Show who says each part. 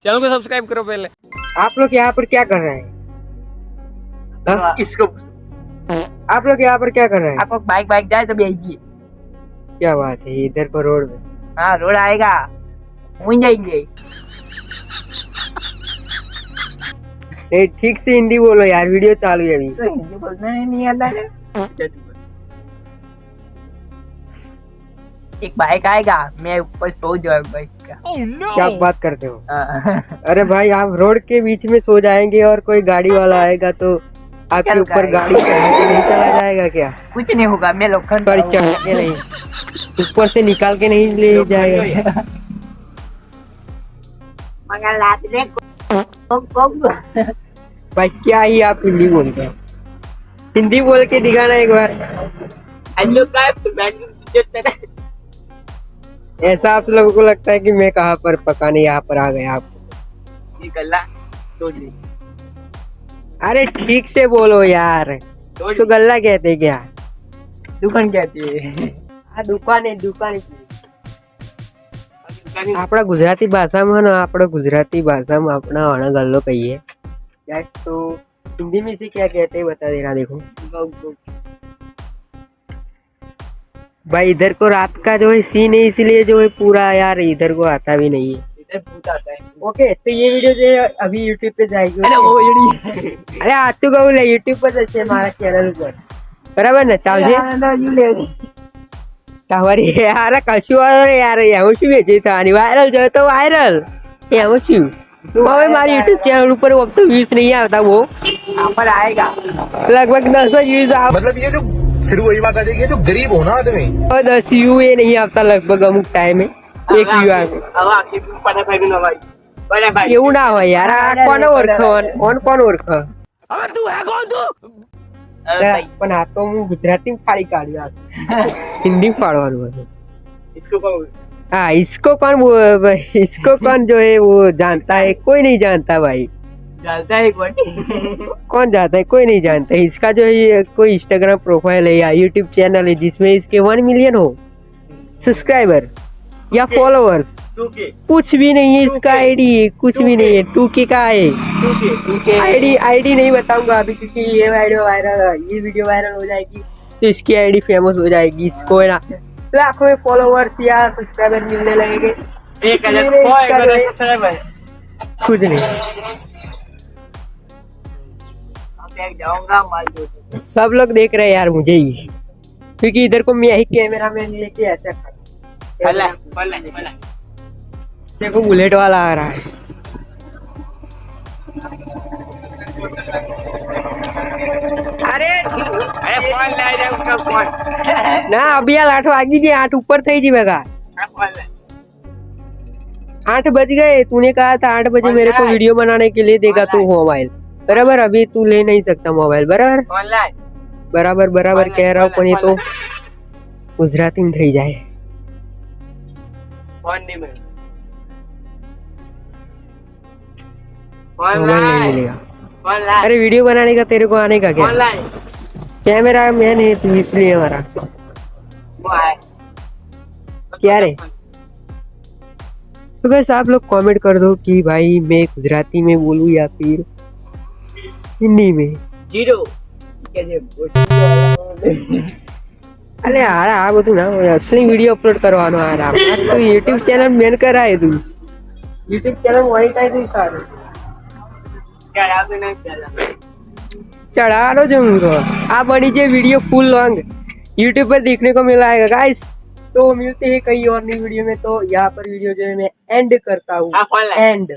Speaker 1: Channel को subscribe करो पहले।
Speaker 2: आप लोग यहाँ पर क्या कर रहे हैं?
Speaker 1: इसको
Speaker 2: आप लोग यहाँ पर क्या कर रहे हैं?
Speaker 1: आपको बाइक जाए तो भेजिए।
Speaker 2: क्या बात है, इधर को रोड में?
Speaker 1: हाँ रोड आएगा, वहीं जाएंगे।
Speaker 2: ठीक से हिंदी बोलो यार, वीडियो चालू है अभी।
Speaker 1: तो हिंदी बोलना नहीं आता है। एक बाइक आएगा, मैं ऊपर सो जाऊंगा इसका।
Speaker 2: क्या बात करते हो? अरे भाई, आप रोड के बीच में सो जाएंगे और कोई गाड़ी वाला आएगा तो आपके ऊपर गाड़ी चढ़ा के नहीं चला जाएगा क्या?
Speaker 1: कुछ नहीं होगा, मैं लोखंड
Speaker 2: सॉरी, चढ़ा के नहीं, ऊपर से निकाल के नहीं ले जाएगा। भाई क्या ही आप हिंदी बोलते हैं? हिंदी बोल के दिखाना एक बार। ऐसा आप लोगों को लगता है कि मैं कहाँ पर पकाने यहाँ पर आ गया आपको? अरे ठीक से बोलो यार, इसको गल्ला कहते क्या?
Speaker 1: दुकान कहती है।
Speaker 2: આ દુકાને આપણા ગુજરાતી ભાષામાં ને આપણે ગુજરાતી ભાषाમાં अपना आना गल्लो कहिए। गाइस तो हिंदी में से क्या कहते हैं बता देना। देखो भाई, इधर को रात का जो है सीन है, इसलिए जो है पूरा यार इधर को आता भी नहीं है।
Speaker 1: इधर भूत आता है।
Speaker 2: ओके, तो ये वीडियो जो है अभी यूट्यूब पे जाएगी। अरे आ चुका हूँ यूट्यूब पर जैसे हमारा चैनल पर, बराबर ना? चावल તમારી યાર કશું યાર એવું શું વેચી થવાની? વાયરલ જોઈએ તો વાયરલ, એવું શું? હવે મારી યુટ્યુબ ચેનલ ઉપર अब तो व्यूज नहीं आता, वो
Speaker 1: पर आएगा
Speaker 2: लगभग 10 व्यूज।
Speaker 3: मतलब ये जो फिर वही बात आ जाएगी, जो गरीब हो ना आदमी,
Speaker 2: 10 व्यू ये नहीं आता लगभग अमुक टाइम में एक व्यू આવે। એવું ના હોય યાર, આ કોને ઓળખો? કોણ ઓળખો? પણ આ તો હું ગુજરાતી ફાડી કાઢ્યું, हिंदी फाड़वानु है। हाँ, इसको कौन जो है वो जानता है? कोई नहीं जानता भाई।
Speaker 1: जानता है
Speaker 2: कौन जानता है? कोई नहीं जानता। इसका जो है कोई इंस्टाग्राम प्रोफाइल है या यूट्यूब चैनल है जिसमें इसके 1 मिलियन हो सब्सक्राइबर या फॉलोअर्स, कुछ भी नहीं है इसका आईडी, कुछ भी नहीं है। 2K का है आईडी नहीं बताऊंगा अभी, क्योंकि ये वीडियो वायरल हो जाएगी तो इसकी आईडी फेमस हो जाएगी। इसको है ना लाखों में फॉलोअर्स या सब्सक्राइबर मिलने लगेंगे। कुछ नहीं,
Speaker 1: जाऊंगा
Speaker 2: सब लोग देख रहे हैं यार मुझे ही, क्योंकि इधर को मैं ही कैमरा मैन लेके ऐसा खड़ा। देखो बुलेट वाला आ रहा है। अरे
Speaker 1: फोन ले जाए उसका फोन
Speaker 2: ना, अभी यार 8 वागी जी, 8 ऊपर થઈ जीवेगा। 8 बज गए, तूने कहा था 8 बजे मेरे को वीडियो बनाने के लिए देगा तू मोबाइल, बराबर? अभी तू ले नहीं सकता मोबाइल, बराबर बराबर कह रहा हूँ, पण ये तो गुजराती में થઈ જાય। मोबाइल नहीं मिलेगा। अरे वीडियो बनाने का तेरे को आने का क्या? कैमरा मैन है तू, इसलिए हमारा क्या रे? तो बस आप लोग कमेंट कर दो कि भाई मैं गुजराती में बोलूँ या फिर हिंदी में। अरे यार आ બધું ના હોય, असली वीडियो अपलोड કરવાનો આ રામ। તો YouTube ચેનલ મેન કરાય તું, YouTube ચેનल મોનેટાઇઝ कर। चढ़ा लो जरूर। आप बड़ी जो वीडियो फुल लॉन्ग यूट्यूब पर देखने को मिल आएगा गाइस। तो मिलते हैं कई और नई वीडियो में। तो यहाँ पर वीडियो जो है मैं एंड करता हूँ। एंड